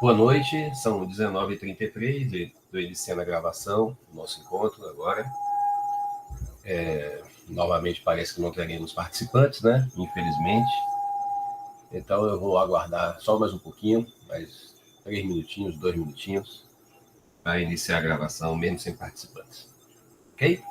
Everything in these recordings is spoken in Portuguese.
Boa noite, são 19h33, estou iniciando a gravação do nosso encontro agora. Novamente parece que não teremos participantes, né? Infelizmente. Então eu vou aguardar só mais um pouquinho, mais 3 minutinhos, 2 minutinhos, para iniciar a gravação, mesmo sem participantes. Ok?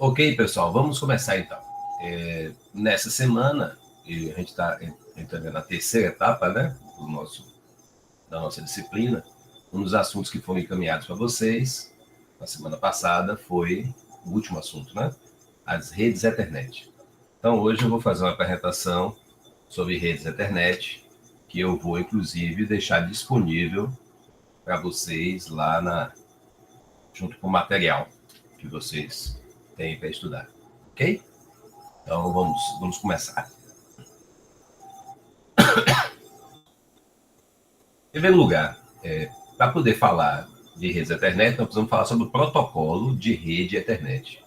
Ok, pessoal, vamos começar então. Nessa semana, a gente está entrando na terceira etapa, né, da nossa disciplina. Um dos assuntos que foram encaminhados para vocês na semana passada foi o último assunto, né? As redes Ethernet. Então, hoje eu vou fazer uma apresentação sobre redes Ethernet, que eu vou, inclusive, deixar disponível para vocês lá junto com o material que vocês têm para estudar. Ok? Então, vamos começar. Em primeiro lugar, para poder falar de redes Ethernet, nós precisamos falar sobre o protocolo de rede Ethernet.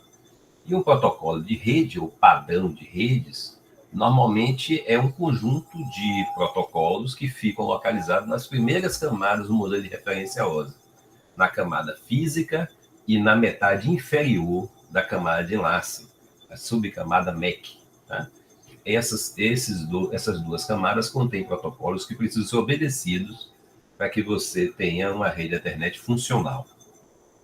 E um protocolo de rede, ou padrão de redes, normalmente é um conjunto de protocolos que ficam localizados nas primeiras camadas do modelo de referência OSI, na camada física e na metade inferior da camada de enlace, a subcamada MAC. Tá? Essas duas camadas contêm protocolos que precisam ser obedecidos para que você tenha uma rede Ethernet funcional.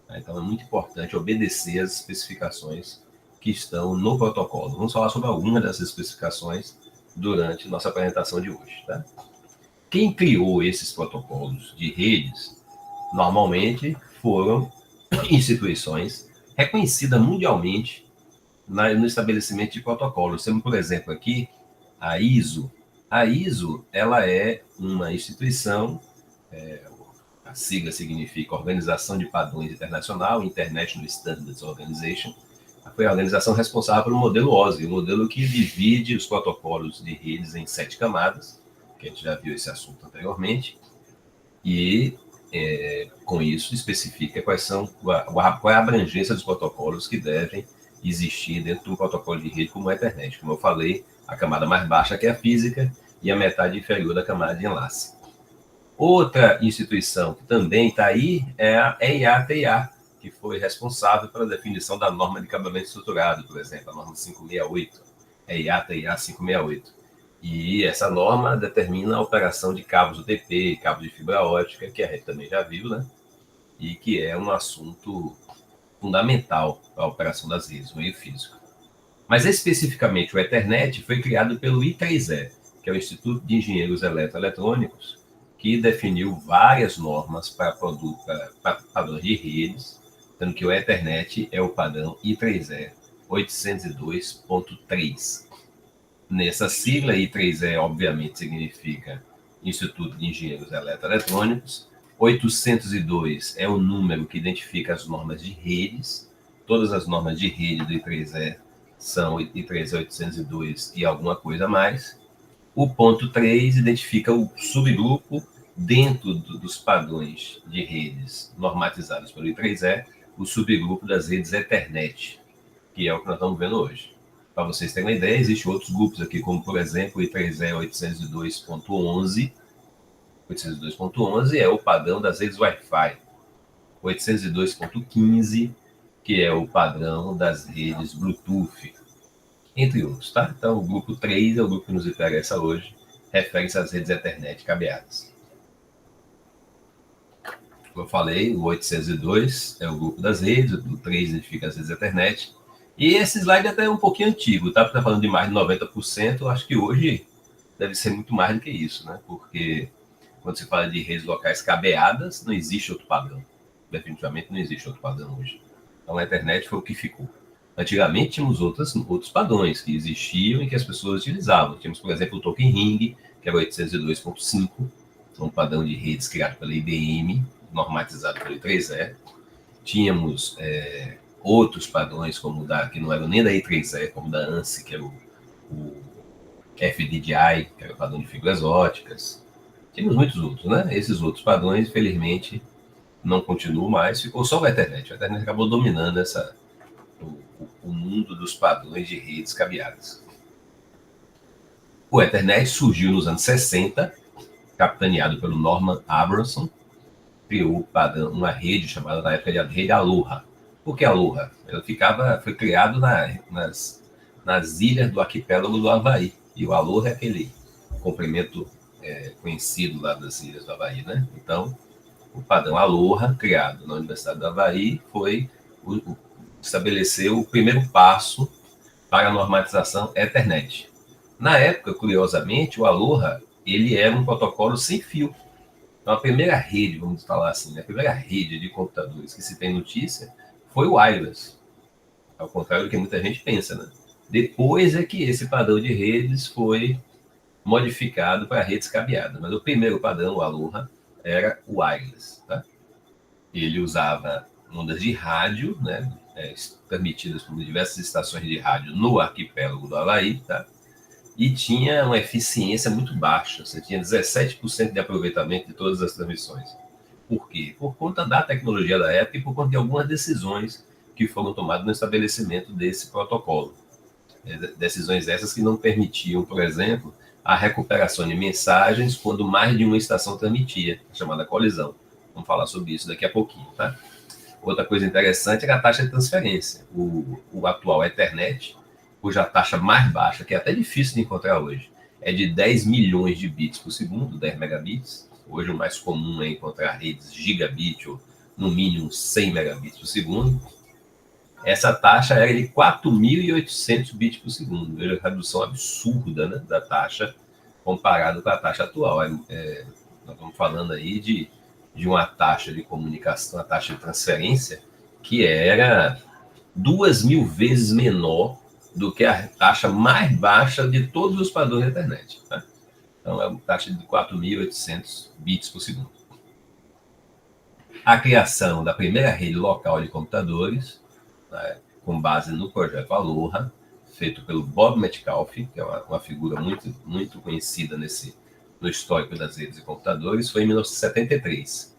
Tá? Então, é muito importante obedecer as especificações que estão no protocolo. Vamos falar sobre algumas dessas especificações durante nossa apresentação de hoje. Tá? Quem criou esses protocolos de redes, normalmente foram instituições reconhecidas mundialmente no estabelecimento de protocolos. Temos, por exemplo, aqui a ISO. A ISO, ela é uma instituição, a sigla significa Organização de Padrões Internacional, International Standards Organization. Foi a organização responsável pelo modelo OSI, o modelo que divide os protocolos de redes em 7 camadas, que a gente já viu esse assunto anteriormente, e com isso especifica qual é a abrangência dos protocolos que devem existir dentro de um protocolo de rede como a Ethernet. Como eu falei, a camada mais baixa que é a física e a metade inferior da camada de enlace. Outra instituição que também está aí é a EIA-TIA, que foi responsável pela definição da norma de cabeamento estruturado, por exemplo, a norma 568, EIA-TIA 568. E essa norma determina a operação de cabos UTP, cabos de fibra ótica, que a gente também já viu, né? E que é um assunto fundamental para a operação das redes, no meio físico. Mas especificamente o Ethernet foi criado pelo I3E, que é o Instituto de Engenheiros Eletroeletrônicos, que definiu várias normas para padrões de redes, sendo que o Ethernet é o padrão I3E 802.3. Nessa sigla, I3E, obviamente, significa Instituto de Engenheiros Eletroeletrônicos. 802 é o número que identifica as normas de redes. Todas as normas de rede do I3E são I3E 802 e alguma coisa a mais. O ponto 3 identifica o subgrupo dentro dos padrões de redes normatizados pelo I3E, o subgrupo das redes Ethernet, que é o que nós estamos vendo hoje. Para vocês terem uma ideia, existem outros grupos aqui, como, por exemplo, o I3E 802.11. 802.11 é o padrão das redes Wi-Fi. 802.15, que é o padrão das redes Bluetooth, entre outros, tá? Então, o grupo 3 é o grupo que nos interessa hoje, refere-se às redes Ethernet cabeadas. Como eu falei, o 802 é o grupo das redes, o 3 identifica as redes Ethernet. E esse slide até é um pouquinho antigo, tá? Porque está falando de mais de 90%, eu acho que hoje deve ser muito mais do que isso, né? Porque quando se fala de redes locais cabeadas, não existe outro padrão. Definitivamente não existe outro padrão hoje. Então a internet foi o que ficou. Antigamente tínhamos outros padrões que existiam e que as pessoas utilizavam. Tínhamos, por exemplo, o Token Ring, que era o 802.5, um padrão de redes criado pela IBM, normatizado pelo I3E. Tínhamos outros padrões, como que não eram nem da I3E, como da ANSI, que era o FDDI, que era o padrão de fibras óticas. Tínhamos muitos outros, né? Esses outros padrões, infelizmente, não continuam mais, ficou só o Ethernet. O Ethernet acabou dominando o mundo dos padrões de redes cabeadas. O Ethernet surgiu nos anos 60, capitaneado pelo Norman Abramson, criou uma rede chamada na época de rede Aloha. Por que Aloha? Ela foi criado nas ilhas do arquipélago do Havaí. E o Aloha é aquele comprimento conhecido lá das ilhas do Havaí, né? Então, o padrão Aloha, criado na Universidade do Havaí, estabeleceu o primeiro passo para a normatização Ethernet. Na época, curiosamente, o Aloha ele era um protocolo sem fio. Então, a primeira rede, vamos falar assim, a primeira rede de computadores que se tem notícia foi o wireless, ao contrário do que muita gente pensa, né? Depois é que esse padrão de redes foi modificado para redes cabeadas, mas o primeiro padrão, o Aloha, era o wireless, tá? Ele usava ondas de rádio, né, transmitidas por diversas estações de rádio no arquipélago do Havaí, tá? E tinha uma eficiência muito baixa, você tinha 17% de aproveitamento de todas as transmissões. Por quê? Por conta da tecnologia da época e por conta de algumas decisões que foram tomadas no estabelecimento desse protocolo. Decisões essas que não permitiam, por exemplo, a recuperação de mensagens quando mais de uma estação transmitia, chamada colisão. Vamos falar sobre isso daqui a pouquinho, tá? Outra coisa interessante é a taxa de transferência. O atual Ethernet, cuja taxa mais baixa, que é até difícil de encontrar hoje, é de 10 milhões de bits por segundo, 10 megabits. Hoje o mais comum é encontrar redes gigabit ou no mínimo 100 megabits por segundo. Essa taxa era de 4.800 bits por segundo, uma redução absurda, né, da taxa comparado com a taxa atual. Nós estamos falando aí de uma taxa de comunicação, uma taxa de transferência que era 2.000 vezes menor do que a taxa mais baixa de todos os padrões da internet. Tá? Então, é uma taxa de 4.800 bits por segundo. A criação da primeira rede local de computadores, né, com base no projeto Aloha, feito pelo Bob Metcalfe, que é uma figura muito, muito conhecida no histórico das redes de computadores, foi em 1973.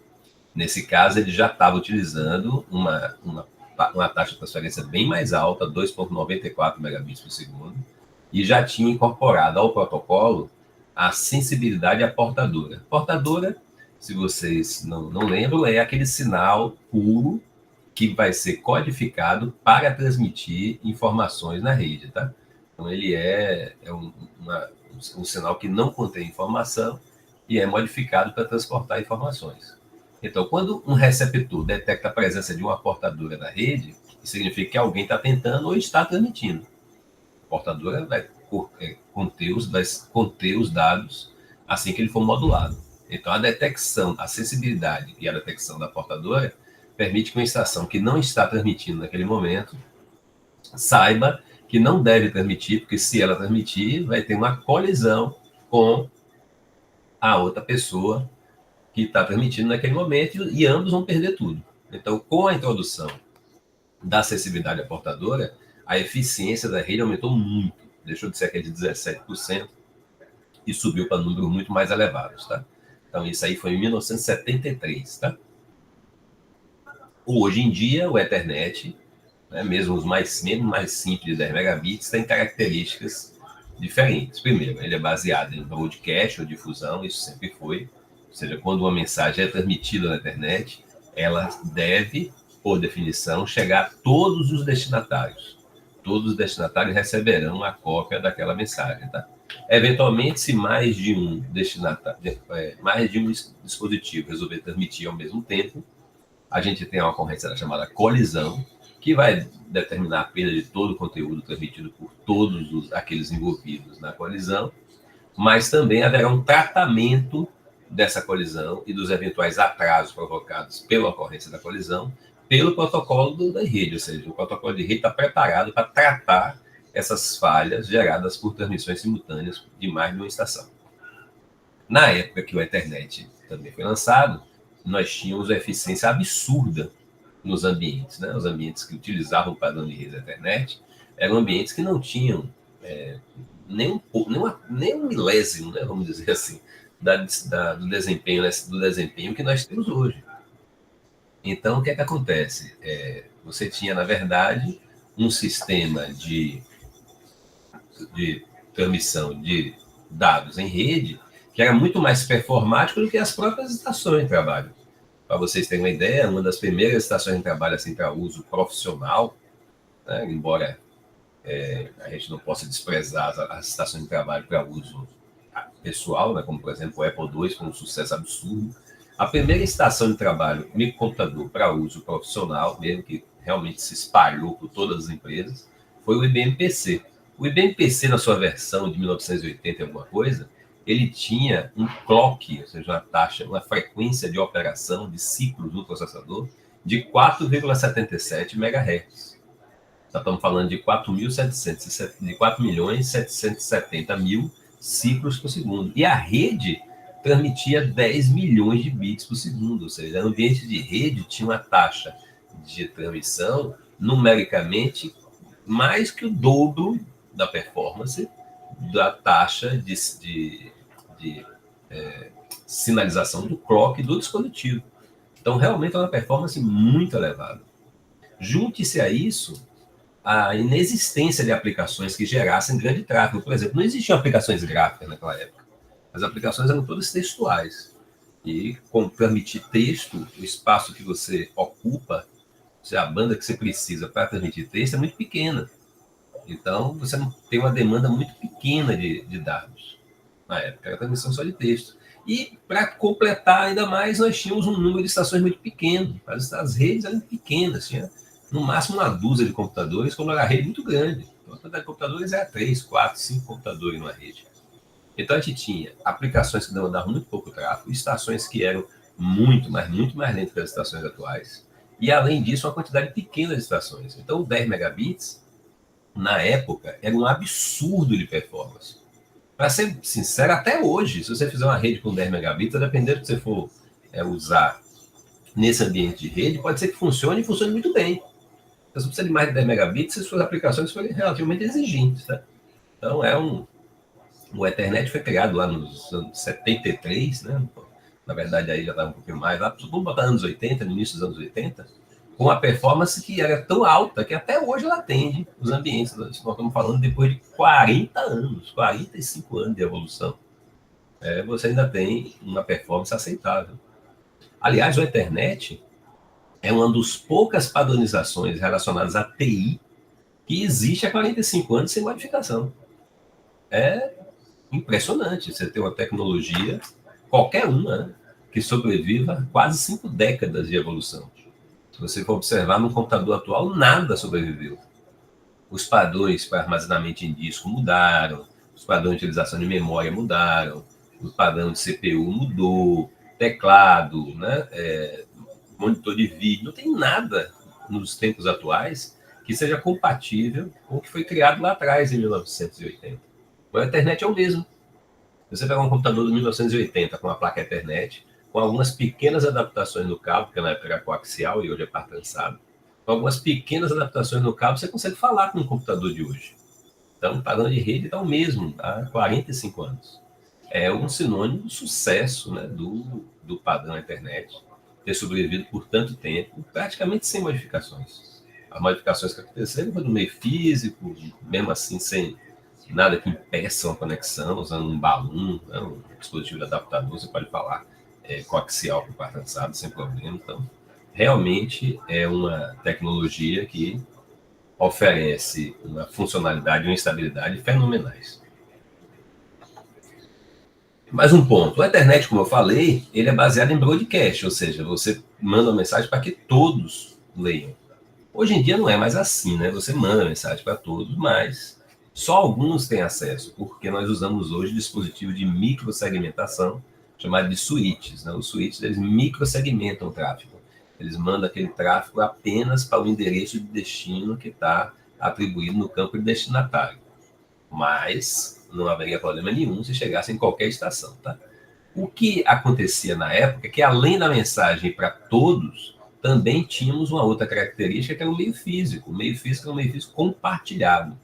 Nesse caso, ele já estava utilizando uma taxa de transferência bem mais alta, 2,94 megabits por segundo, e já tinha incorporado ao protocolo a sensibilidade à portadora. Portadora, se vocês não lembram, é aquele sinal puro que vai ser codificado para transmitir informações na rede, tá? Então, ele é um sinal que não contém informação e é modificado para transportar informações. Então, quando um receptor detecta a presença de uma portadora na rede, significa que alguém está tentando ou está transmitindo. A portadora vai conter os dados assim que ele for modulado. Então, a detecção, a acessibilidade e a detecção da portadora permite que uma estação que não está transmitindo naquele momento saiba que não deve transmitir, porque se ela transmitir, vai ter uma colisão com a outra pessoa que está transmitindo naquele momento e ambos vão perder tudo. Então, com a introdução da acessibilidade à portadora, a eficiência da rede aumentou muito. Deixou de ser aquele de 17% e subiu para números muito mais elevados, tá? Então, isso aí foi em 1973, tá? Hoje em dia, o Ethernet, né, mesmo os mais simples de 10 megabits, tem características diferentes. Primeiro, ele é baseado em broadcast ou difusão, isso sempre foi. Ou seja, quando uma mensagem é transmitida na internet, ela deve, por definição, chegar a todos os destinatários. Todos os destinatários receberão a cópia daquela mensagem, tá? Eventualmente, se mais de um destinatário, mais de um dispositivo resolver transmitir ao mesmo tempo, a gente tem uma ocorrência chamada colisão, que vai determinar a perda de todo o conteúdo transmitido por todos aqueles envolvidos na colisão, mas também haverá um tratamento dessa colisão e dos eventuais atrasos provocados pela ocorrência da colisão pelo protocolo da rede, ou seja, o protocolo de rede está preparado para tratar essas falhas geradas por transmissões simultâneas de mais de uma estação. Na época que o Ethernet também foi lançado, nós tínhamos uma eficiência absurda nos ambientes, né? Os ambientes que utilizavam o padrão de rede Ethernet eram ambientes que não tinham nem um milésimo, né, vamos dizer assim, do desempenho que nós temos hoje. Então, o que é que acontece? Você tinha, na verdade, um sistema de transmissão de dados em rede que era muito mais performático do que as próprias estações de trabalho. Para vocês terem uma ideia, uma das primeiras estações de trabalho assim, para uso profissional, né, embora a gente não possa desprezar as estações de trabalho para uso pessoal, né, como, por exemplo, o Apple II, foi um sucesso absurdo. A primeira estação de trabalho microcomputador para uso profissional, mesmo que realmente se espalhou por todas as empresas, foi o IBM PC. O IBM PC, na sua versão de 1980 e alguma coisa, ele tinha um clock, ou seja, uma frequência de operação de ciclos no processador de 4,77 MHz. Nós estamos falando de 4.770.000 ciclos por segundo. E a rede transmitia 10 milhões de bits por segundo, ou seja, o ambiente de rede tinha uma taxa de transmissão numericamente mais que o dobro da performance da taxa de sinalização do clock do dispositivo. Então, realmente é uma performance muito elevada. Junte-se a isso a inexistência de aplicações que gerassem grande tráfego. Por exemplo, não existiam aplicações gráficas naquela época. As aplicações eram todas textuais. E, com transmitir texto, o espaço que você ocupa, a banda que você precisa para transmitir texto é muito pequena. Então, você não tem uma demanda muito pequena de dados. Na época, era transmissão só de texto. E, para completar ainda mais, nós tínhamos um número de estações muito pequeno. As redes eram pequenas, tinha no máximo uma dúzia de computadores, quando era a rede muito grande. Então, a quantidade de computadores era 3, 4, 5 computadores numa rede. Então, a gente tinha aplicações que demandavam muito pouco tráfego, estações que eram muito mais lentas que as estações atuais, e, além disso, uma quantidade pequena de estações. Então, 10 megabits, na época, era um absurdo de performance. Para ser sincero, até hoje, se você fizer uma rede com 10 megabits, dependendo do que você for usar nesse ambiente de rede, pode ser que funcione e funcione muito bem. Então, se você precisa de mais de 10 megabits, se suas aplicações forem relativamente exigentes. Tá? Então, o Ethernet foi criado lá nos anos 73, né? Na verdade, aí já estava um pouquinho mais lá, vamos botar anos 80, no início dos anos 80, com uma performance que era tão alta que até hoje ela atende os ambientes. Nós estamos falando depois de 40 anos, 45 anos de evolução. Você ainda tem uma performance aceitável. Aliás, o Ethernet é uma das poucas padronizações relacionadas à TI que existe há 45 anos sem modificação. É impressionante você ter uma tecnologia, qualquer uma, né, que sobreviva quase 5 décadas de evolução. Se você for observar no computador atual, nada sobreviveu. Os padrões para armazenamento em disco mudaram, os padrões de utilização de memória mudaram, o padrão de CPU mudou, teclado, né? Monitor de vídeo, não tem nada nos tempos atuais que seja compatível com o que foi criado lá atrás, em 1980. A Ethernet é o mesmo. Você pega um computador de 1980 com a placa Ethernet, com algumas pequenas adaptações no cabo, porque na época era coaxial e hoje é par trançado, com algumas pequenas adaptações no cabo, você consegue falar com o computador de hoje. Então, o padrão de rede está o mesmo há 45 anos. É um sinônimo do sucesso, né, do padrão Ethernet, ter sobrevivido por tanto tempo, praticamente sem modificações. As modificações que aconteceram foram no meio físico, mesmo assim sem nada que impeça uma conexão, usando um balão, né, um dispositivo de adaptador, você pode falar coaxial com par trançado, sem problema. Então, realmente é uma tecnologia que oferece uma funcionalidade e uma estabilidade fenomenais. Mais um ponto, a internet, como eu falei, ele é baseado em broadcast, ou seja, você manda uma mensagem para que todos leiam. Hoje em dia não é mais assim, né? Você manda mensagem para todos, mas só alguns têm acesso, porque nós usamos hoje dispositivo de microsegmentação, chamado de switches, né? Os switches, eles microsegmentam o tráfego. Eles mandam aquele tráfego apenas para o endereço de destino que está atribuído no campo de destinatário. Mas não haveria problema nenhum se chegasse em qualquer estação, tá? O que acontecia na época é que, além da mensagem para todos, também tínhamos uma outra característica, que era o meio físico. O meio físico é um meio físico compartilhado,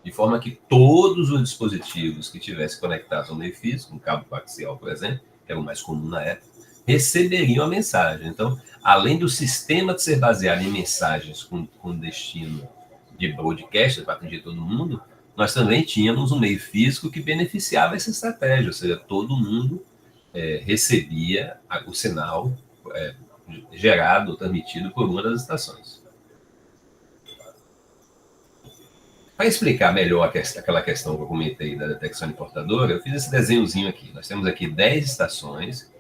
de forma que todos os dispositivos que tivessem conectados ao meio físico, um cabo coaxial, por exemplo, que era o mais comum na época, receberiam a mensagem. Então, além do sistema de ser baseado em mensagens com destino de broadcast, para atingir todo mundo, nós também tínhamos um meio físico que beneficiava essa estratégia, ou seja, todo mundo recebia o sinal gerado, transmitido por uma das estações. Para explicar melhor aquela questão que eu comentei da detecção de portador, eu fiz esse desenhozinho aqui. Nós temos aqui 10 estações.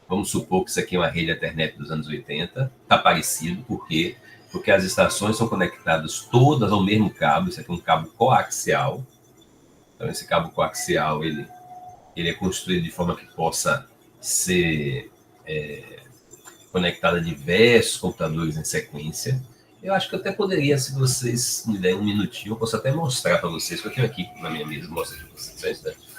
Vamos supor que isso aqui é uma rede Ethernet dos anos 80. Está parecido, por quê? Porque as estações são conectadas todas ao mesmo cabo. Isso aqui é um cabo coaxial. Então, esse cabo coaxial, ele é construído de forma que possa ser conectado a diversos computadores em sequência. Eu acho que eu até poderia, se vocês me derem um minutinho, eu posso até mostrar para vocês, que eu tenho aqui na minha mesa, mostro para vocês, só um instante.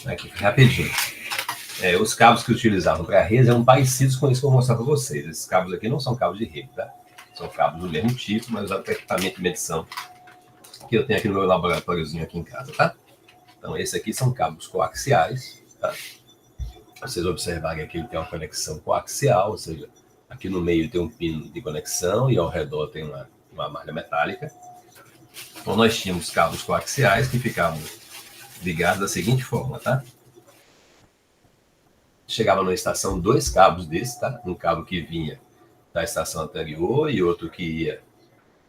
Aqui, rapidinho. Os cabos que utilizavam para rede eram parecidos com isso que eu vou mostrar para vocês. Esses cabos aqui não são cabos de rede, tá? São cabos do mesmo tipo, mas usados para equipamento de medição que eu tenho aqui no meu laboratóriozinho aqui em casa, tá? Então, esses aqui são cabos coaxiais, tá? Vocês observarem aqui, ele tem uma conexão coaxial, ou seja, aqui no meio tem um pino de conexão e ao redor tem uma malha metálica. Então, nós tínhamos cabos coaxiais que ficavam ligados da seguinte forma, tá? Chegava na estação 2 cabos desses, tá? Um cabo que vinha da estação anterior e outro que ia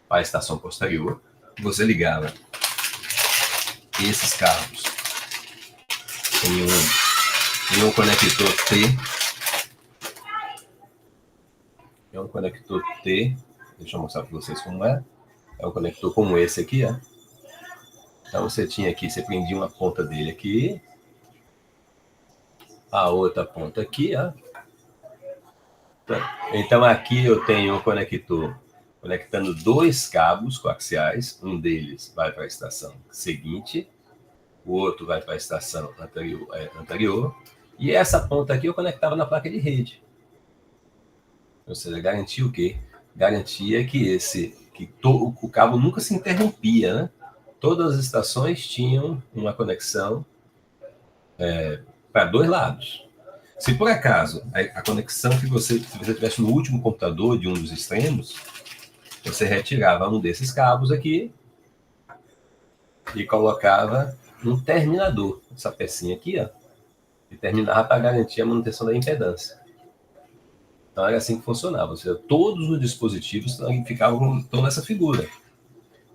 para a estação posterior. Você ligava esses cabos em um conector T. É um conector T. Deixa eu mostrar para vocês como é. É um conector como esse aqui, ó. Então você tinha aqui, você prendia uma ponta dele aqui, a outra ponta aqui, ó. Então aqui eu tenho um conector conectando 2 cabos coaxiais, um deles vai para a estação seguinte, o outro vai para a estação anterior, e essa ponta aqui eu conectava na placa de rede. Ou seja, garantia o quê? Garantia que o cabo nunca se interrompia, né? Todas as estações tinham uma conexão para 2 lados. Se por acaso a conexão que se você tivesse no último computador de um dos extremos, você retirava um desses cabos aqui e colocava um terminador, essa pecinha aqui, ó, que terminava para garantir a manutenção da impedância. Então era assim que funcionava, ou seja, todos os dispositivos estão nessa figura.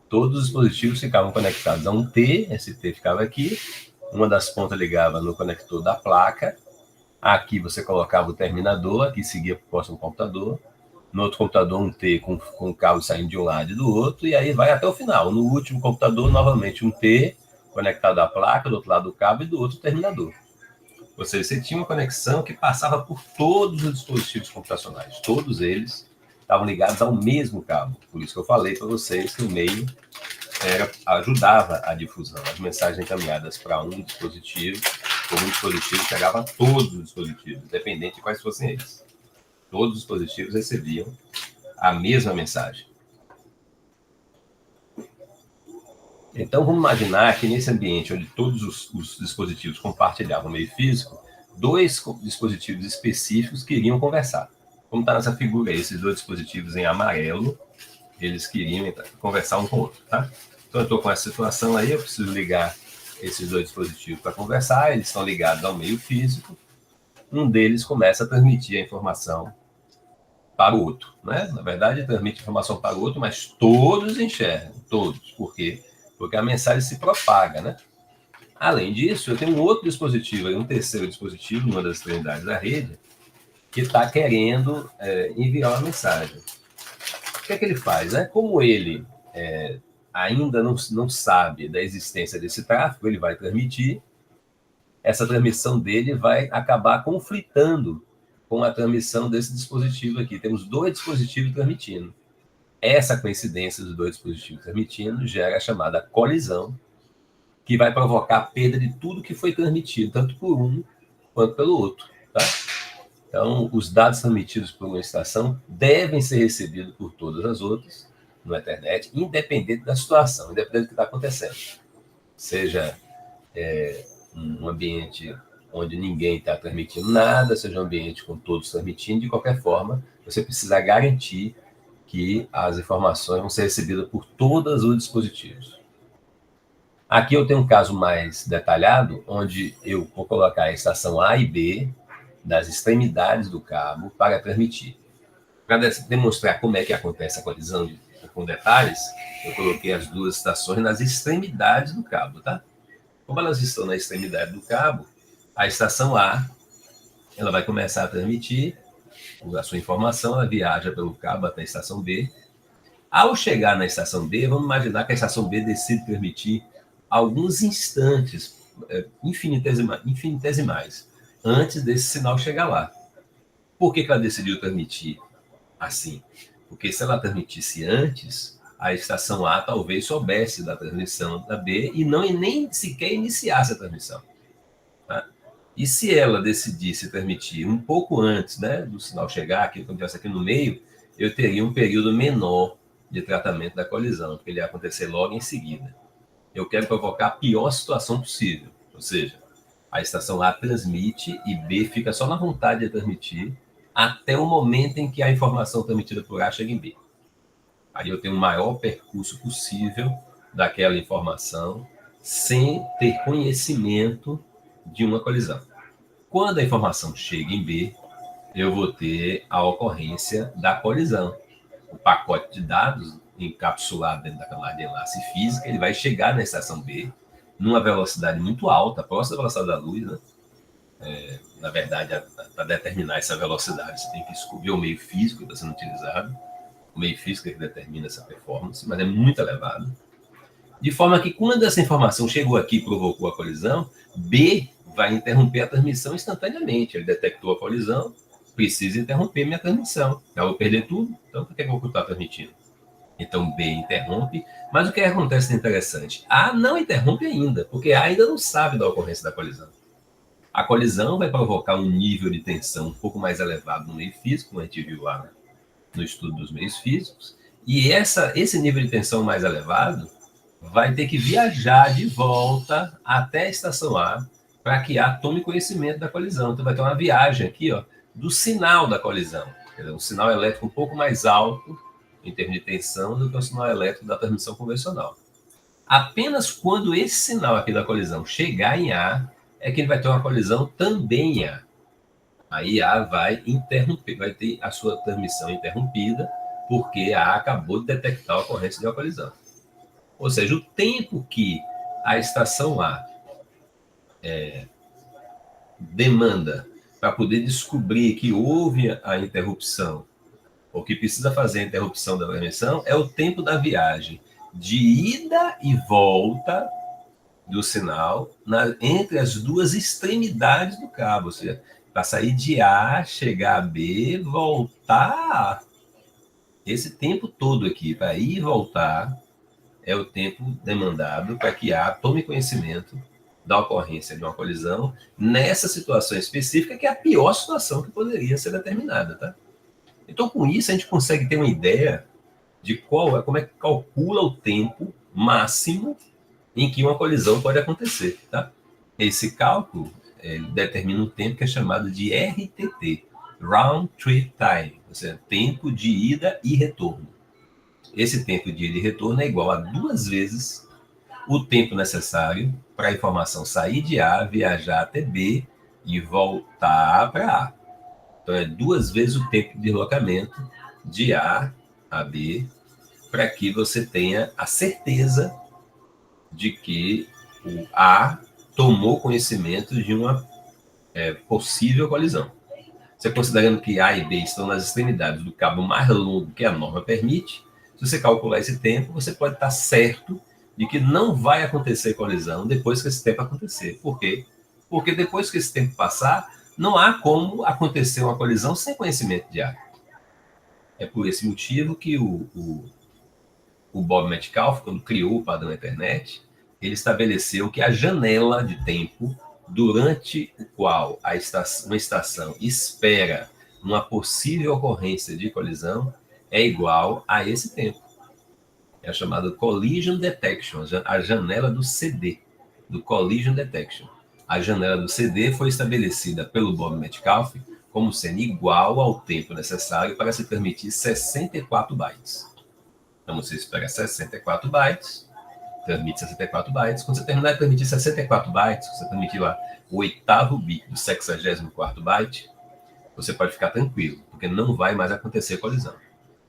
Todos os dispositivos ficavam conectados a um T, esse T ficava aqui, uma das pontas ligava no conector da placa, aqui você colocava o terminador, aqui seguia para o próximo computador, no outro computador um T com o cabo saindo de um lado e do outro, e aí vai até o final. No último computador, novamente um T conectado à placa, do outro lado do cabo e do outro terminador. Ou seja, você tinha uma conexão que passava por todos os dispositivos computacionais. Todos eles estavam ligados ao mesmo cabo. Por isso que eu falei para vocês que o meio ajudava a difusão. As mensagens encaminhadas para um dispositivo, por um dispositivo chegava a todos os dispositivos, independente de quais fossem eles. Todos os dispositivos recebiam a mesma mensagem. Então, vamos imaginar que nesse ambiente onde todos os dispositivos compartilhavam o meio físico, dois dispositivos específicos queriam conversar. Como está nessa figura aí, esses dois dispositivos em amarelo, eles queriam conversar um com o outro, tá? Então, eu estou com essa situação aí, eu preciso ligar esses dois dispositivos para conversar, eles estão ligados ao meio físico, um deles começa a transmitir a informação para o outro, né? Na verdade, transmite informação para o outro, mas todos enxergam, todos. Por quê? Porque a mensagem se propaga, né? Além disso, eu tenho um outro dispositivo, um terceiro dispositivo, uma das extremidades da rede, que está querendo enviar uma mensagem. O que é que ele faz? Né? Como ele ainda não sabe da existência desse tráfego, ele vai transmitir, essa transmissão dele vai acabar conflitando com a transmissão desse dispositivo aqui. Temos dois dispositivos transmitindo. Essa coincidência dos dois dispositivos transmitindo gera a chamada colisão, que vai provocar a perda de tudo que foi transmitido, tanto por um quanto pelo outro. Tá? Então, os dados transmitidos por uma estação devem ser recebidos por todas as outras no Ethernet, independente da situação, independente do que está acontecendo. Seja um ambiente onde ninguém está transmitindo nada, seja um ambiente com todos transmitindo, de qualquer forma, você precisa garantir que as informações vão ser recebidas por todos os dispositivos. Aqui eu tenho um caso mais detalhado, onde eu vou colocar a estação A e B das extremidades do cabo para transmitir. Para demonstrar como é que acontece a colisão com detalhes, eu coloquei as duas estações nas extremidades do cabo, tá? Como elas estão na extremidade do cabo, a estação A, ela vai começar a transmitir a sua informação, ela viaja pelo cabo até a estação B. Ao chegar na estação B, vamos imaginar que a estação B decide transmitir alguns instantes infinitesimais antes desse sinal chegar lá. Por que ela decidiu transmitir assim? Porque se ela transmitisse antes, a estação A talvez soubesse da transmissão da B e nem sequer iniciasse a transmissão. Tá? E se ela decidisse transmitir um pouco antes, né, do sinal chegar, que acontece aqui no meio, eu teria um período menor de tratamento da colisão, porque ele ia acontecer logo em seguida. Eu quero provocar a pior situação possível, ou seja, a estação A transmite e B fica só na vontade de transmitir até o momento em que a informação transmitida por A chega em B. Aí eu tenho o maior percurso possível daquela informação sem ter conhecimento de uma colisão. Quando a informação chega em B, eu vou ter a ocorrência da colisão. O pacote de dados encapsulado dentro da camada de enlace física, ele vai chegar na estação B numa velocidade muito alta, próxima da velocidade da luz, né? Na verdade, para determinar essa velocidade, você tem que descobrir o meio físico que está sendo utilizado. O meio físico é que determina essa performance, mas é muito elevado. De forma que, quando essa informação chegou aqui e provocou a colisão, B vai interromper a transmissão instantaneamente. Ele detectou a colisão, precisa interromper minha transmissão. Eu vou perder tudo, então por que eu vou estar transmitindo? Então B interrompe, mas o que acontece de interessante? A não interrompe ainda, porque A ainda não sabe da ocorrência da colisão. A colisão vai provocar um nível de tensão um pouco mais elevado no meio físico, como a gente viu lá no estudo dos meios físicos, e esse nível de tensão mais elevado vai ter que viajar de volta até a estação A para que A tome conhecimento da colisão. Então vai ter uma viagem aqui, ó, do sinal da colisão. Um sinal elétrico um pouco mais alto em termos de tensão do que o sinal elétrico da transmissão convencional. Apenas quando esse sinal aqui da colisão chegar em A, é que ele vai ter uma colisão também em A. Aí A vai interromper, vai ter a sua transmissão interrompida, porque A acabou de detectar a ocorrência de uma colisão. Ou seja, o tempo que a estação A demanda para poder descobrir que houve a interrupção, ou que precisa fazer a interrupção da transmissão, é o tempo da viagem de ida e volta do sinal entre as duas extremidades do cabo, ou seja, para sair de A, chegar a B, voltar a A. Esse tempo todo aqui, para ir e voltar, é o tempo demandado para que A tome conhecimento da ocorrência de uma colisão nessa situação específica, que é a pior situação que poderia ser determinada, tá? Então, com isso, a gente consegue ter uma ideia de como é que calcula o tempo máximo em que uma colisão pode acontecer, tá? Esse cálculo determina um tempo que é chamado de RTT, Round Trip Time, ou seja, tempo de ida e retorno. Esse tempo de ida e retorno é igual a 2 vezes o tempo necessário para a informação sair de A, viajar até B e voltar para A. Então, é 2 vezes o tempo de deslocamento de A a B, para que você tenha a certeza de que o A tomou conhecimento de uma possível colisão. Você considerando que A e B estão nas extremidades do cabo mais longo que a norma permite, se você calcular esse tempo, você pode estar certo de que não vai acontecer colisão depois que esse tempo acontecer. Por quê? Porque depois que esse tempo passar, não há como acontecer uma colisão sem conhecimento de A. É por esse motivo que o Bob Metcalfe, quando criou o padrão Ethernet, ele estabeleceu que a janela de tempo durante o qual uma estação espera uma possível ocorrência de colisão é igual a esse tempo. É chamado Collision Detection, a janela do CD, do Collision Detection. A janela do CD foi estabelecida pelo Bob Metcalfe como sendo igual ao tempo necessário para se permitir 64 bytes. Então você espera 64 bytes, transmite 64 bytes. Quando você terminar de transmitir 64 bytes, você transmitir lá o 8º bit do 64º byte, você pode ficar tranquilo, porque não vai mais acontecer colisão.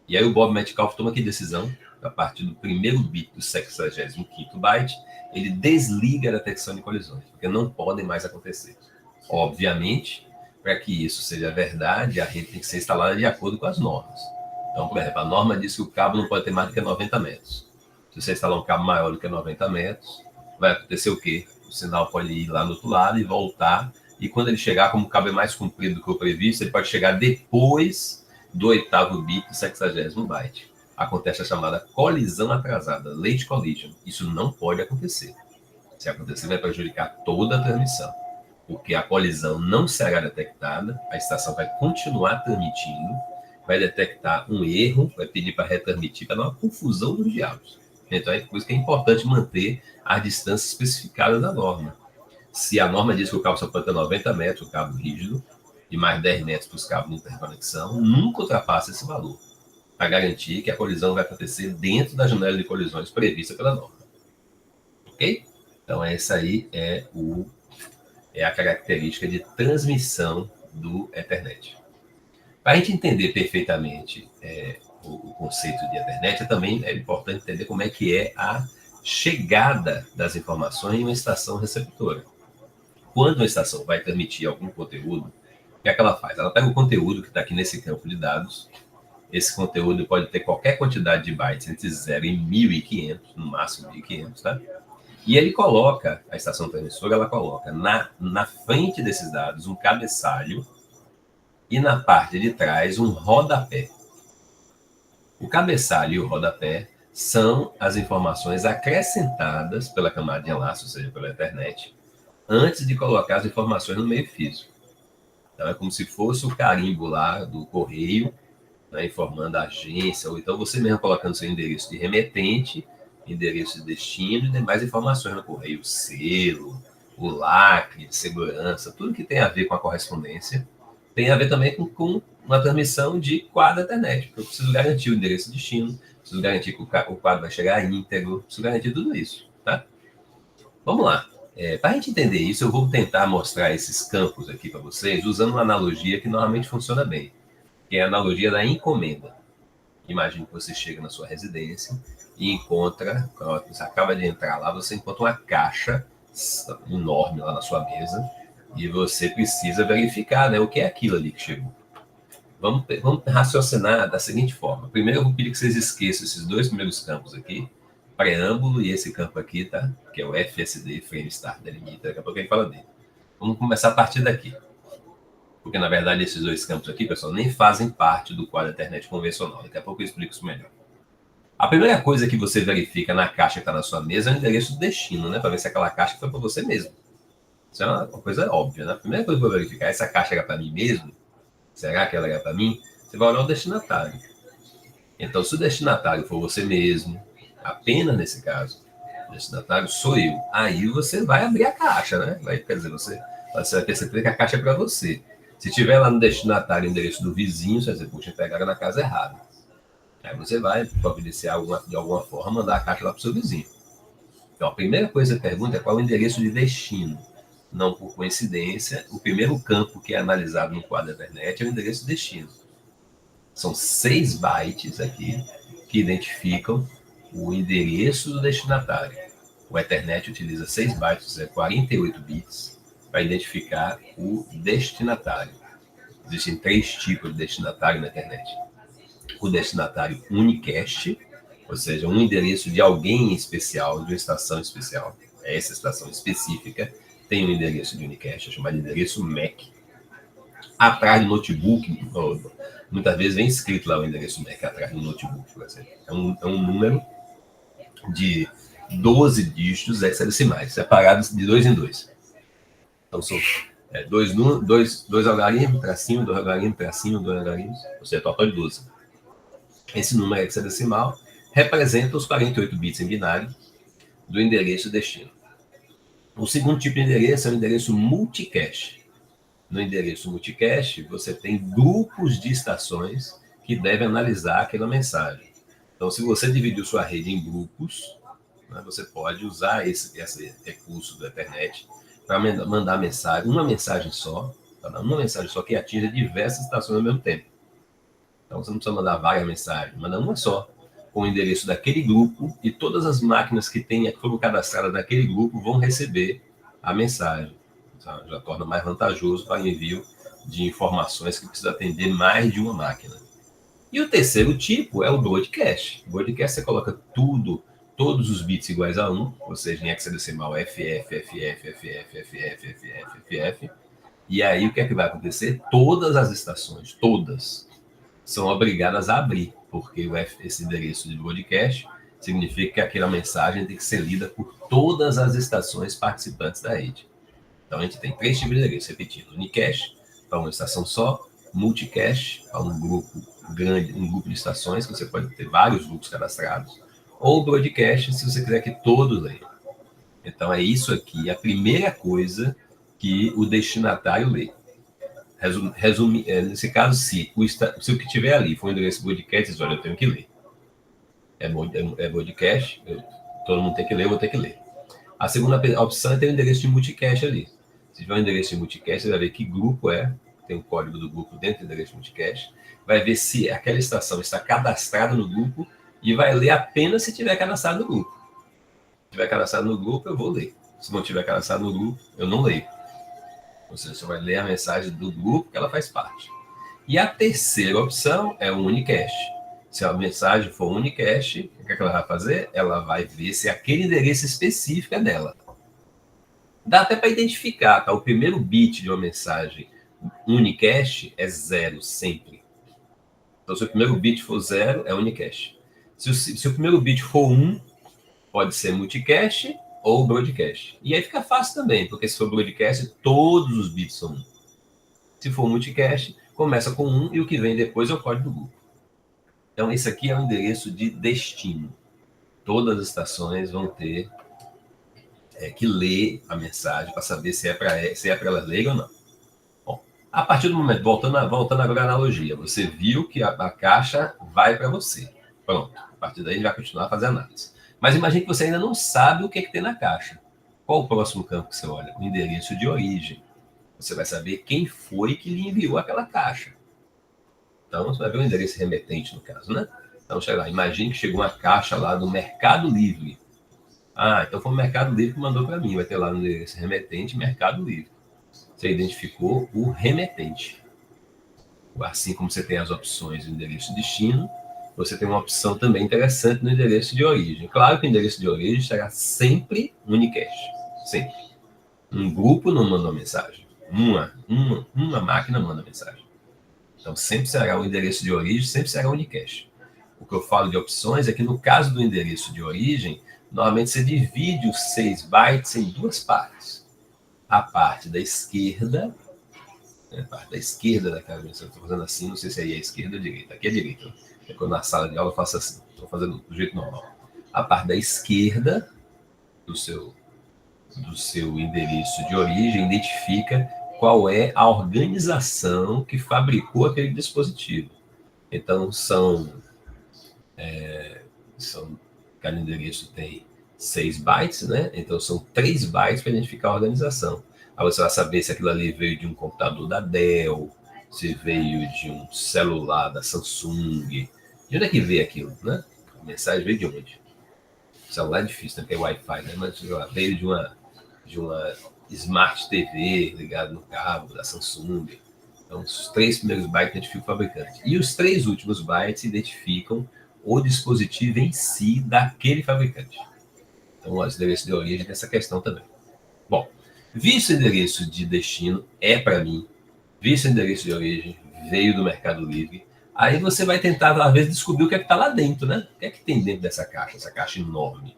E aí o Bob Metcalfe toma que decisão, a partir do primeiro bit do 65º byte, ele desliga a detecção de colisões, porque não podem mais acontecer. Obviamente, para que isso seja verdade, a rede tem que ser instalada de acordo com as normas. Então, por exemplo, a norma diz que o cabo não pode ter mais do que 90 metros. Se você instalar um cabo maior do que 90 metros, vai acontecer o quê? O sinal pode ir lá no outro lado e voltar, e quando ele chegar, como o cabo é mais comprido do que o previsto, ele pode chegar depois do 8º bit do 60º byte. Acontece a chamada colisão atrasada, late collision. Isso não pode acontecer. Se acontecer, vai prejudicar toda a transmissão, porque a colisão não será detectada, a estação vai continuar transmitindo, vai detectar um erro, vai pedir para retransmitir, para dar uma confusão dos diálogos. Então, é por isso que é importante manter a distância especificada da norma. Se a norma diz que o cabo só pode ter 90 metros, o cabo rígido, e mais 10 metros para os cabos de interconexão, nunca ultrapassa esse valor, para garantir que a colisão vai acontecer dentro da janela de colisões prevista pela norma. Ok? Então, essa aí é a característica de transmissão do Ethernet. Para a gente entender perfeitamente o conceito de Ethernet, também é importante entender como é que é a chegada das informações em uma estação receptora. Quando uma estação vai transmitir algum conteúdo, o que é que ela faz? Ela pega o conteúdo que está aqui nesse campo de dados. Esse conteúdo pode ter qualquer quantidade de bytes, entre 0 e 1.500, no máximo 1.500, tá? E ele coloca, a estação transmissora, ela coloca na frente desses dados um cabeçalho e na parte de trás um rodapé. O cabeçalho e o rodapé são as informações acrescentadas pela camada de enlace, ou seja, pela internet, antes de colocar as informações no meio físico. Então, é como se fosse o carimbo lá do correio, né, informando a agência, ou então você mesmo colocando seu endereço de remetente, endereço de destino e demais informações no correio, o selo, o lacre de segurança, tudo que tem a ver com a correspondência, tem a ver também com uma transmissão de quadro Ethernet, porque eu preciso garantir o endereço de destino, preciso garantir que o quadro vai chegar íntegro, preciso garantir tudo isso, tá? Vamos lá. Para a gente entender isso, eu vou tentar mostrar esses campos aqui para vocês usando uma analogia que normalmente funciona bem, que é a analogia da encomenda. Imagine que você chega na sua residência e encontra, quando você acaba de entrar lá, você encontra uma caixa enorme lá na sua mesa e você precisa verificar, né, o que é aquilo ali que chegou. Vamos raciocinar da seguinte forma. Primeiro eu vou pedir que vocês esqueçam esses dois primeiros campos aqui, preâmbulo e esse campo aqui, tá? Que é o FSD, Frame Start Delimiter, daqui a pouco a gente fala dele. Vamos começar a partir daqui. Porque, na verdade, esses dois campos aqui, pessoal, nem fazem parte do quadro Ethernet convencional. Daqui a pouco eu explico isso melhor. A primeira coisa que você verifica na caixa que está na sua mesa é o endereço do destino, né? Para ver se aquela caixa foi para você mesmo. Isso é uma coisa óbvia, né? A primeira coisa que eu vou verificar, essa caixa era para mim mesmo? Será que ela era para mim? Você vai olhar o destinatário. Então, se o destinatário for você mesmo, apenas nesse caso, o destinatário sou eu, aí você vai abrir a caixa, né? Quer dizer, você vai perceber que a caixa é para você. Se tiver lá no destinatário o endereço do vizinho, você vai dizer, puxa, pegaram na casa errada. Aí você vai providenciar de alguma forma, mandar a caixa lá para o seu vizinho. Então, a primeira coisa que pergunta é qual é o endereço de destino. Não por coincidência, o primeiro campo que é analisado no quadro Ethernet é o endereço de destino. São 6 bytes aqui que identificam o endereço do destinatário. O Ethernet utiliza 6 bytes, 48 bits, para identificar o destinatário. Existem 3 tipos de destinatário na internet. O destinatário unicast, ou seja, um endereço de alguém especial, de uma estação especial. Essa estação específica tem um endereço de unicast, chamado de endereço MAC. Atrás do notebook, muitas vezes vem escrito lá o endereço MAC atrás do notebook, por exemplo. É um número de 12 dígitos hexadecimais, separados de 2 em 2. Então, são dois algarismos, tracinho, 2 algarismos, tracinho, 2 algarismos, ou seja, total de 12. Esse número hexadecimal representa os 48 bits em binário do endereço destino. O segundo tipo de endereço é o endereço multicache. No endereço multicache, você tem grupos de estações que devem analisar aquela mensagem. Então, se você dividiu sua rede em grupos, né, você pode usar esse recurso da internet para mandar mensagem, uma mensagem só que atinja diversas estações ao mesmo tempo. Então, você não precisa mandar várias mensagens, manda uma só, com o endereço daquele grupo, e todas as máquinas que foram cadastradas naquele grupo vão receber a mensagem. Já torna mais vantajoso para o envio de informações que precisa atender mais de uma máquina. E o terceiro tipo é o broadcast. O broadcast você coloca todos os bits iguais a 1, ou seja, em hexadecimal FF. E aí o que é que vai acontecer? Todas as estações, todas, são obrigadas a abrir, porque esse endereço de broadcast significa que aquela mensagem tem que ser lida por todas as estações participantes da rede. Então a gente tem 3 tipos de endereço, repetindo: unicast, para uma estação só; multicast, para um grupo grande, um grupo de estações, que você pode ter vários grupos cadastrados; ou broadcast, se você quiser que todos leiam. Então é isso aqui, a primeira coisa que o destinatário lê. Nesse caso, se o que tiver ali for um endereço broadcast, olha, eu tenho que ler. É broadcast, todo mundo tem que ler, eu vou ter que ler. A segunda opção é ter um endereço de multicast ali. Se tiver um endereço de multicast, você vai ver que grupo é, tem o código do grupo dentro do endereço de multicast, vai ver se aquela estação está cadastrada no grupo e vai ler apenas se tiver cadastrado no grupo. Se tiver cadastrado no grupo, eu vou ler. Se não tiver cadastrado no grupo, eu não leio. Você só vai ler a mensagem do grupo que ela faz parte. E a terceira opção é o unicast. Se a mensagem for unicast, o que ela vai fazer? Ela vai ver se aquele endereço específico é dela. Dá até para identificar, tá? O primeiro bit de uma mensagem unicast é 0 sempre. Então, se o primeiro bit for 0, é unicast. Se o primeiro bit for 1, pode ser multicast ou broadcast. E aí fica fácil também, porque se for broadcast, todos os bits são 1. Se for multicast, começa com 1 e o que vem depois é o código do grupo. Então, esse aqui é o endereço de destino. Todas as estações vão ter que ler a mensagem para saber se é para elas lerem ou não. Bom, A partir do momento, voltando agora à analogia, você viu que a caixa vai para você. Pronto. A partir daí, a gente vai continuar a fazer análise. Mas imagine que você ainda não sabe o que, que tem na caixa. Qual o próximo campo que você olha? O endereço de origem. Você vai saber quem foi que lhe enviou aquela caixa. Então, você vai ver o endereço remetente, no caso, né? Então, sei lá, imagine que chegou uma caixa lá do Mercado Livre. Ah, então foi o Mercado Livre que mandou para mim. Vai ter lá no endereço remetente, Mercado Livre. Você identificou o remetente. Assim como você tem as opções do endereço destino, você tem uma opção também interessante no endereço de origem. Claro que o endereço de origem será sempre Unicache. Sempre. Um grupo não manda uma mensagem. Uma máquina manda mensagem. Então, sempre será o endereço de origem, sempre será Unicache. O que eu falo de opções é que no caso do endereço de origem, normalmente você divide os 6 bytes em duas partes. A parte da esquerda, a parte da esquerda daquela dimensão, estou fazendo assim, não sei se aí é a esquerda ou a direita. Aqui é a direita. É quando na sala de aula eu faço assim, estou fazendo do jeito normal. A parte da esquerda do seu endereço de origem identifica qual é a organização que fabricou aquele dispositivo. Então, cada endereço tem 6 bytes, né? Então, são 3 bytes para identificar a organização. Aí você vai saber se aquilo ali veio de um computador da Dell, se veio de um celular da Samsung. De onde é que veio aquilo, né? A mensagem veio de onde? O celular é difícil, né? Porque é Wi-Fi, né? Mas veio de uma Smart TV ligado no cabo da Samsung. Então, os 3 primeiros bytes identificam o fabricante. E os 3 últimos bytes identificam o dispositivo em si daquele fabricante. Então, o endereço de origem tem essa questão também. Bom, visto o endereço de destino é para mim, visto o endereço de origem, veio do Mercado Livre, aí você vai tentar, às vezes, descobrir o que é que está lá dentro, né? O que é que tem dentro dessa caixa, essa caixa enorme.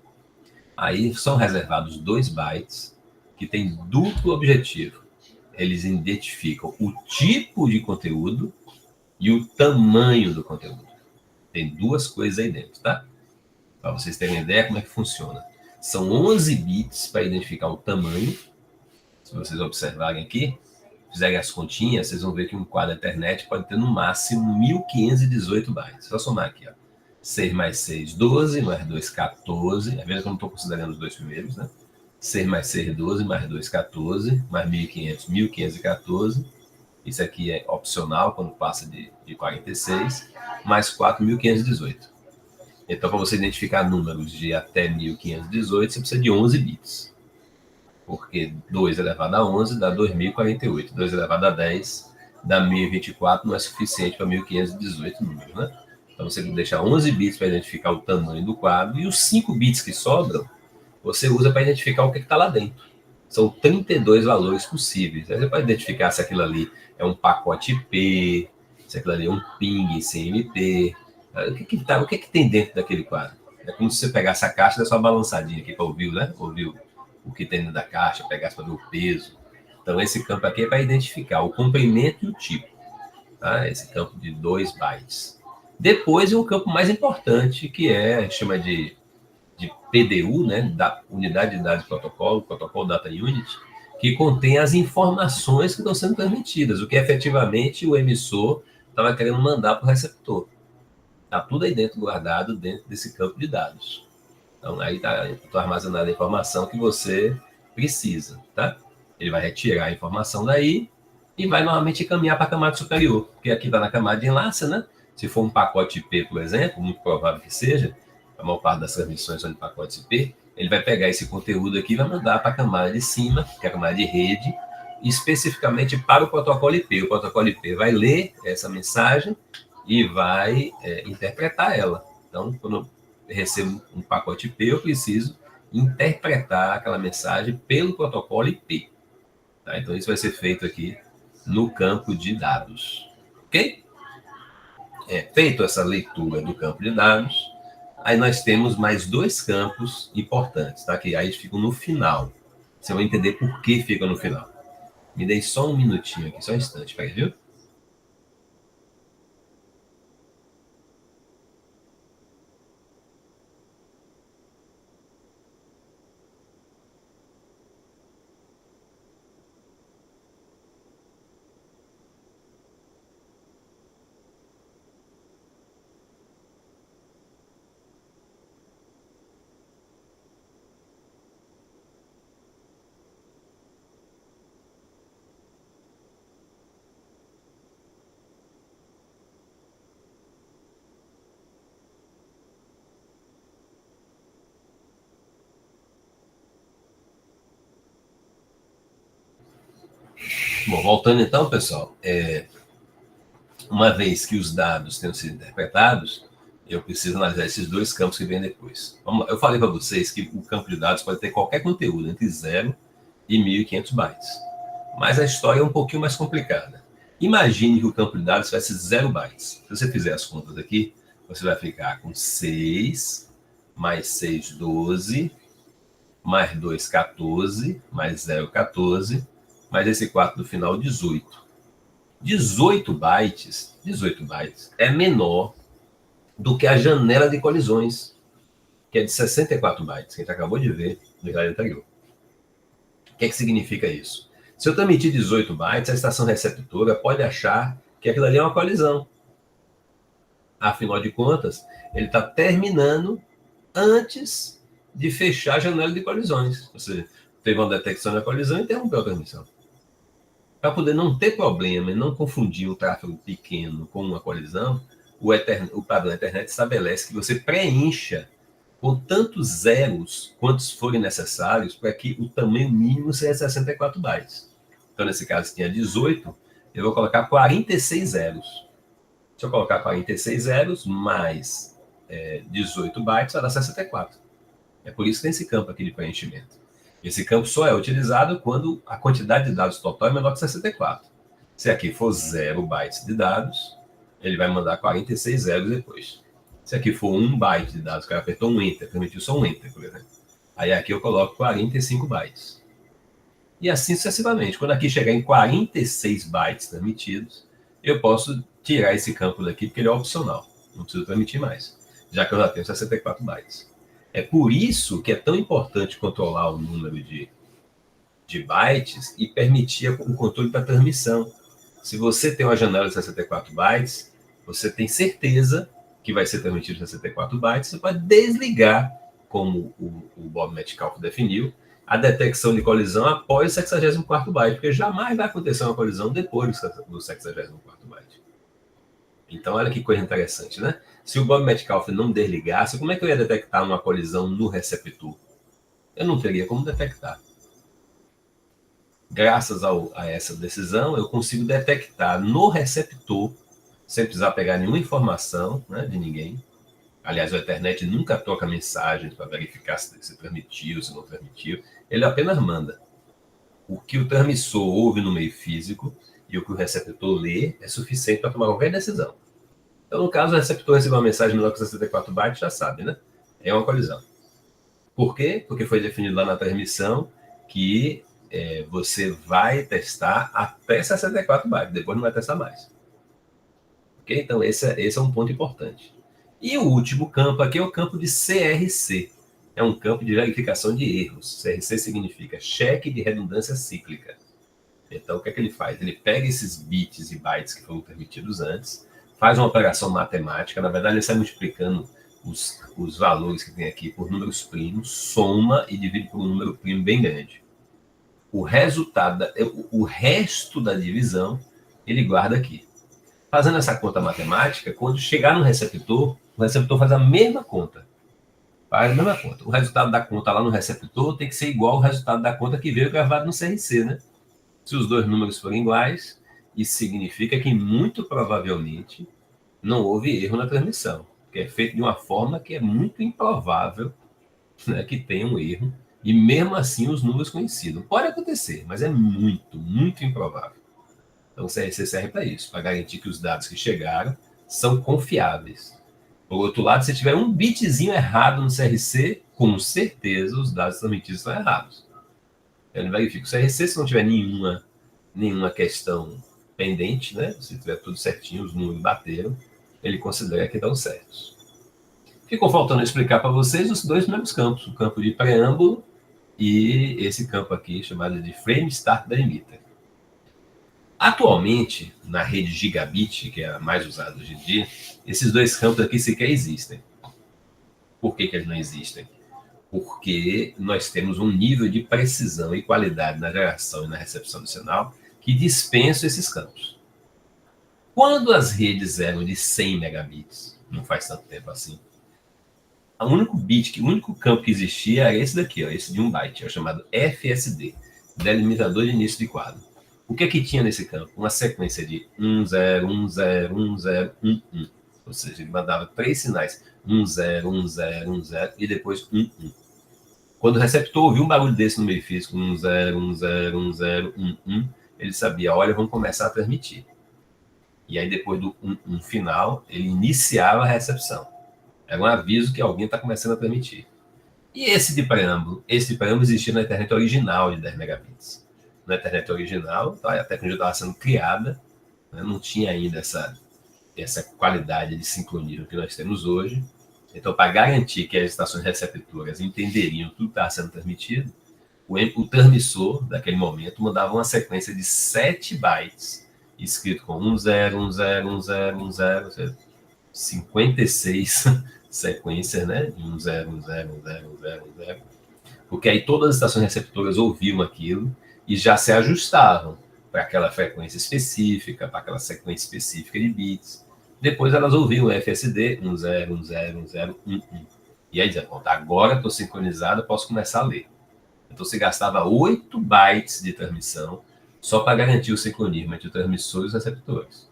Aí são reservados 2 bytes que tem duplo objetivo. Eles identificam o tipo de conteúdo e o tamanho do conteúdo. Tem 2 coisas aí dentro, tá? Para vocês terem uma ideia como é que funciona. São 11 bits para identificar o tamanho. Se vocês observarem aqui, fizerem as continhas, vocês vão ver que um quadro Ethernet pode ter no máximo 1518 bytes. Só somar aqui, ó. 6 mais 6, 12, mais 2, 14. É verdade que eu não estou considerando os 2 primeiros, né? 6 mais 6, 12, mais 2, 14, mais 1500, 1514. Isso aqui é opcional quando passa de 46, mais 4, 1518. Então, para você identificar números de até 1518, você precisa de 11 bits. Porque 2 elevado a 11 dá 2048. 2 elevado a 10 dá 1024, não é suficiente para 1518 números, né? Então, você deixa 11 bits para identificar o tamanho do quadro e os 5 bits que sobram, você usa para identificar o que está lá dentro. São 32 valores possíveis. Aí você pode identificar se aquilo ali é um pacote IP, se aquilo ali é um ping CMP. O que tem dentro daquele quadro? É como se você pegasse a caixa e desse uma balançadinha aqui para ouvir, né? Ouvir o que tem dentro da caixa, pegasse para ver o peso. Então, esse campo aqui é para identificar o comprimento e o tipo. Tá? Esse campo de 2 bytes. Depois, o campo mais importante, que a gente chama de PDU, né, da Unidade de Dados de Protocolo, Protocolo Data Unit, que contém as informações que estão sendo transmitidas, o que efetivamente o emissor estava querendo mandar para o receptor. Está tudo aí dentro, guardado dentro desse campo de dados. Então, aí está armazenada a informação que você precisa, tá? Ele vai retirar a informação daí e vai normalmente encaminhar para a camada superior, porque aqui está na camada de enlace, né? Se for um pacote IP, por exemplo, muito provável que seja, a maior parte das transmissões são de pacotes IP, ele vai pegar esse conteúdo aqui e vai mandar para a camada de cima, que é a camada de rede, especificamente para o protocolo IP. O protocolo IP vai ler essa mensagem e vai interpretar ela. Então, quando eu recebo um pacote IP, eu preciso interpretar aquela mensagem pelo protocolo IP. Tá? Então, isso vai ser feito aqui no campo de dados. Ok? Feito essa leitura do campo de dados, aí nós temos mais 2 campos importantes, tá? Que aí ficam no final. Você vai entender por que fica no final. Me dei só um minutinho aqui, só um instante, peraí, viu? Bom, voltando então, pessoal, uma vez que os dados tenham sido interpretados, eu preciso analisar esses dois campos que vêm depois. Vamos lá. Eu falei para vocês que o campo de dados pode ter qualquer conteúdo entre 0 e 1.500 bytes. Mas a história é um pouquinho mais complicada. Imagine que o campo de dados tivesse 0 bytes. Se você fizer as contas aqui, você vai ficar com 6, mais 6, 12, mais 2, 14, mais 0, 14, mais esse 4 do final, 18. 18 bytes é menor do que a janela de colisões, que é de 64 bytes, que a gente acabou de ver no slide anterior. O que significa isso? Se eu transmitir 18 bytes, a estação receptora pode achar que aquilo ali é uma colisão. Afinal de contas, ele está terminando antes de fechar a janela de colisões. Ou seja, teve uma detecção da colisão e interrompeu a transmissão. Para poder não ter problema e não confundir um tráfego pequeno com uma colisão, o padrão da internet estabelece que você preencha com tantos zeros quantos forem necessários para que o tamanho mínimo seja 64 bytes. Então, nesse caso, tinha 18, eu vou colocar 46 zeros. Se eu colocar 46 zeros mais 18 bytes, vai dar 64. É por isso que tem esse campo aqui de preenchimento. Esse campo só é utilizado quando a quantidade de dados total é menor que 64. Se aqui for 0 bytes de dados, ele vai mandar 46 zeros depois. Se aqui for 1 byte de dados, o cara apertou um enter, permitiu só um enter, por exemplo. Aí aqui eu coloco 45 bytes. E assim sucessivamente. Quando aqui chegar em 46 bytes transmitidos, eu posso tirar esse campo daqui, porque ele é opcional. Não preciso transmitir mais, já que eu já tenho 64 bytes. É por isso que é tão importante controlar o número de bytes e permitir o controle para transmissão. Se você tem uma janela de 64 bytes, você tem certeza que vai ser transmitido 64 bytes, você pode desligar, como o Bob Metcalfe definiu, a detecção de colisão após o 64º byte, porque jamais vai acontecer uma colisão depois do 64º byte. Então, olha que coisa interessante, né? Se o Bob Metcalfe não desligasse, como é que eu ia detectar uma colisão no receptor? Eu não teria como detectar. Graças a essa decisão, eu consigo detectar no receptor, sem precisar pegar nenhuma informação, né, de ninguém. Aliás, o Ethernet nunca troca mensagem para verificar se transmitiu, se não transmitiu. Ele apenas manda. O que o transmissor ouve no meio físico e o que o receptor lê é suficiente para tomar qualquer decisão. Então, no caso, o receptor recebeu uma mensagem menor que 64 bytes, já sabe, né? É uma colisão. Por quê? Porque foi definido lá na transmissão que você vai testar até 64 bytes, depois não vai testar mais. Ok? Então, esse é um ponto importante. E o último campo aqui é o campo de CRC. É um campo de verificação de erros. CRC significa cheque de redundância cíclica. Então, o que é que ele faz? Ele pega esses bits e bytes que foram permitidos antes, faz uma operação matemática, na verdade ele sai multiplicando os valores que tem aqui por números primos, soma e divide por um número primo bem grande. O resultado, o resto da divisão, ele guarda aqui. Fazendo essa conta matemática, quando chegar no receptor, o receptor faz a mesma conta. Faz a mesma conta. O resultado da conta lá no receptor tem que ser igual ao resultado da conta que veio gravado no CRC, né? Se os dois números forem iguais, isso significa que muito provavelmente não houve erro na transmissão, que é feito de uma forma que é muito improvável, né, que tenha um erro, e mesmo assim os números coincidam. Pode acontecer, mas é muito, muito improvável. Então o CRC serve para isso, para garantir que os dados que chegaram são confiáveis. Por outro lado, se tiver um bitzinho errado no CRC, com certeza os dados transmitidos estão errados. Ele verifica o CRC, se não tiver nenhuma questão pendente, né? Se tiver tudo certinho, os números bateram, ele considera que estão certos. Ficou faltando explicar para vocês os dois primeiros campos, o campo de preâmbulo e esse campo aqui chamado de Frame Start Delimiter. Atualmente, na rede Gigabit, que é a mais usada hoje em dia, esses dois campos aqui sequer existem. Por que eles não existem? Porque nós temos um nível de precisão e qualidade na geração e na recepção do sinal que dispensa esses campos. Quando as redes eram de 100 megabits, não faz tanto tempo assim, o único campo que existia era esse daqui, ó, esse de 1 byte, é o chamado FSD, delimitador de início de quadro. O que é que tinha nesse campo? Uma sequência de 1, 0, 1, 0, 1, 0, 1, 1. Ou seja, ele mandava 3 sinais. 1, 0, 1, 0, 1, 0 e depois 1, 1. Quando o receptor ouviu um barulho desse no meio físico, 1, 0, 1, 0, 1, 0, 1, 1, ele sabia, olha, vamos começar a transmitir. E aí, depois do 1, 1 final, ele iniciava a recepção. Era um aviso que alguém está começando a transmitir. E esse de preâmbulo existia na internet original de 10 megabits. Na internet original, a tecnologia estava sendo criada, né? Não tinha ainda essa qualidade de sincronismo que nós temos hoje. Então, para garantir que as estações receptoras entenderiam tudo que estava sendo transmitido, o transmissor, daquele momento, mandava uma sequência de 7 bytes, escrito com 1, 0, 1, 0, 1, 0, 1, 0, ou seja, 56 sequências, né? De 1, 0, 1, 0, 1, 0, 1, 0, 1, 0. Porque aí todas as estações receptoras ouviam aquilo e já se ajustavam para aquela frequência específica, para aquela sequência específica de bits. Depois elas ouviam o FSD 1, 0, 1, 0, 1, 0, 1, 1. E aí dizia, agora estou sincronizado, posso começar a ler. Então você gastava 8 bytes de transmissão só para garantir o sincronismo entre o transmissor e os receptores.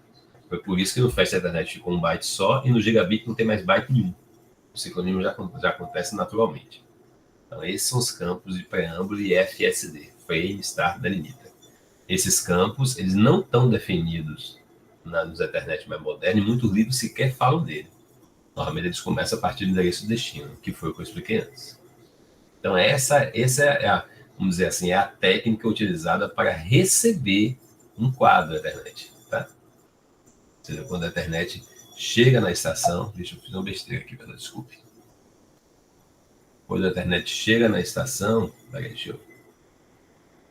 Foi por isso que no Fast Ethernet ficou um byte só e no Gigabit não tem mais byte nenhum. O sincronismo já acontece naturalmente. Então, esses são os campos de preâmbulo e FSD, Frame, Start, Delimiter. Esses campos, eles não estão definidos nos Ethernet mais modernos e muitos livros sequer falam dele. Normalmente eles começam a partir do endereço de destino, que foi o que eu expliquei antes. Então, essa é vamos dizer assim, é a técnica utilizada para receber um quadro Ethernet. Tá? Ou seja, quando a Ethernet chega na estação, deixa eu fazer uma besteira aqui, desculpe. Quando a internet chega na estação, deixa eu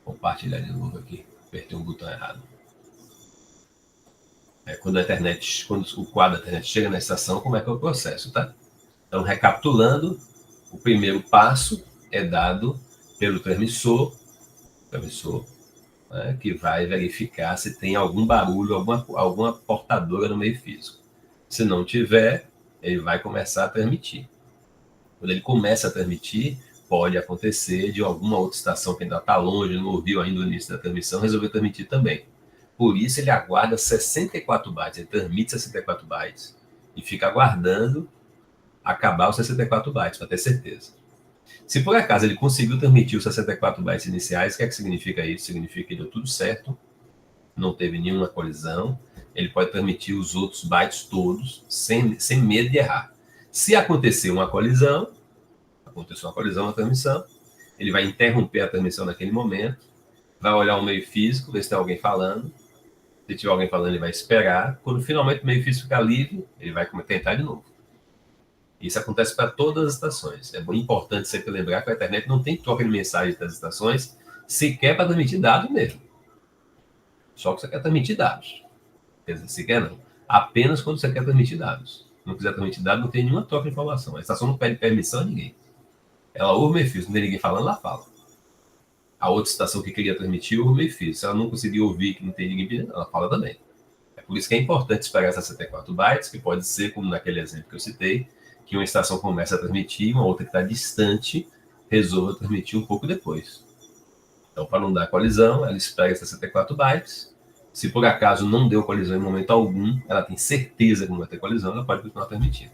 compartilhar de novo aqui, apertei um botão errado. Quando o quadro da internet chega na estação, como é que é o processo, tá? Então, recapitulando, o primeiro passo é dado pelo transmissor, né, que vai verificar se tem algum barulho, alguma portadora no meio físico. Se não tiver, ele vai começar a transmitir. Quando ele começa a transmitir, pode acontecer de alguma outra estação que ainda está longe, não ouviu ainda o início da transmissão, resolver transmitir também. Por isso, ele aguarda 64 bytes, ele transmite 64 bytes e fica aguardando acabar os 64 bytes, para ter certeza. Se por acaso ele conseguiu transmitir os 64 bytes iniciais, o que é que significa isso? Significa que deu tudo certo, não teve nenhuma colisão, ele pode transmitir os outros bytes todos sem medo de errar. Se acontecer uma colisão, na transmissão, ele vai interromper a transmissão naquele momento, vai olhar o meio físico, ver se tem alguém falando. Se tiver alguém falando, ele vai esperar. Quando finalmente o meio físico ficar livre, ele vai tentar de novo. Isso acontece para todas as estações. É muito importante sempre lembrar que a internet não tem troca de mensagem das estações, sequer para transmitir dados mesmo. Só que você quer transmitir dados. Quer dizer, sequer não. Apenas quando você quer transmitir dados. Se não quiser transmitir dados, não tem nenhuma troca de informação. A estação não pede permissão a ninguém. Ela ouve o meio físico, não tem ninguém falando, ela fala. A outra estação que queria transmitir ouve o meio físico. Se ela não conseguir ouvir que não tem ninguém pedindo, ela fala também. É por isso que é importante esperar essas 64 bytes, que pode ser, como naquele exemplo que eu citei, que uma estação começa a transmitir, uma outra que está distante resolva transmitir um pouco depois. Então, para não dar colisão, ela espera essas 64 bytes. Se por acaso não deu colisão em momento algum, ela tem certeza que não vai ter colisão, ela pode continuar transmitindo.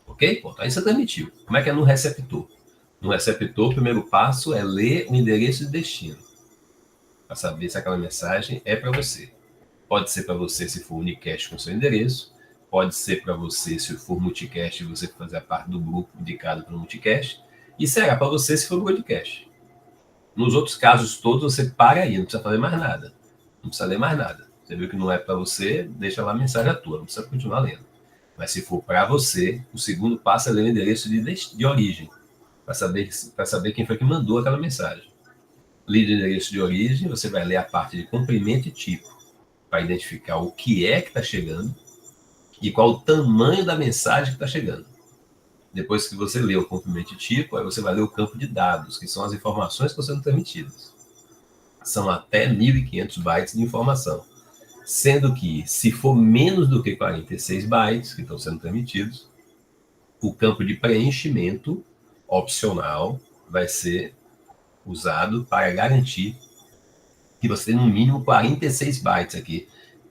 Ok? Então, aí você transmitiu. Como é que é no receptor? No receptor, o primeiro passo é ler o endereço de destino, para saber se aquela mensagem é para você. Pode ser para você se for unicast com seu endereço, pode ser para você se for multicast e você fazer parte do grupo indicado pelo multicast, e será para você se for broadcast. Nos outros casos todos, você para aí, não precisa fazer mais nada. Não precisa ler mais nada. Você viu que não é para você, deixa lá a mensagem à tua, não precisa continuar lendo. Mas se for para você, o segundo passo é ler o endereço de origem, para saber quem foi que mandou aquela mensagem. Lido o endereço de origem, você vai ler a parte de comprimento e tipo, para identificar o que é que está chegando e qual o tamanho da mensagem que está chegando. Depois que você lê o comprimento e tipo, aí você vai ler o campo de dados, que são as informações que estão sendo transmitidas. São até 1.500 bytes de informação. Sendo que, se for menos do que 46 bytes que estão sendo transmitidos, o campo de preenchimento opcional vai ser usado para garantir que você tem no mínimo 46 bytes aqui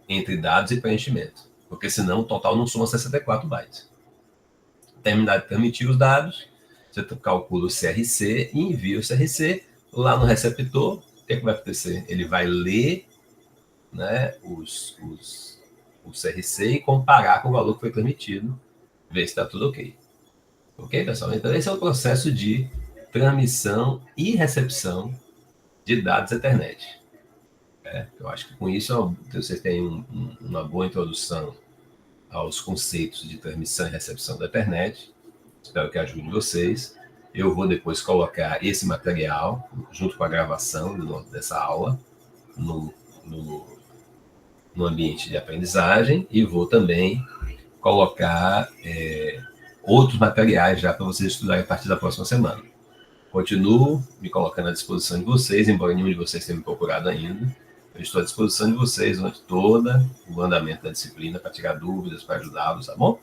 entre dados e preenchimento, porque senão o total não soma 64 bytes. Terminar de transmitir os dados, você calcula o CRC e envia o CRC lá no receptor. O que vai acontecer? Ele vai ler, né, o CRC e comparar com o valor que foi transmitido, ver se está tudo ok. Ok, pessoal? Então, esse é o processo de transmissão e recepção de dados Ethernet. Eu acho que com isso vocês têm uma boa introdução aos conceitos de transmissão e recepção da Ethernet. Espero que ajude vocês. Eu vou depois colocar esse material, junto com a gravação dessa aula, no ambiente de aprendizagem, e vou também colocar outros materiais já para vocês estudarem a partir da próxima semana. Continuo me colocando à disposição de vocês, embora nenhum de vocês tenha me procurado ainda. Eu estou à disposição de vocês durante todo o andamento da disciplina para tirar dúvidas, para ajudá-los, tá bom?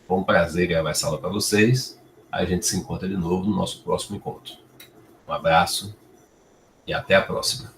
Foi um prazer gravar essa aula para vocês. A gente se encontra de novo no nosso próximo encontro. Um abraço e até a próxima.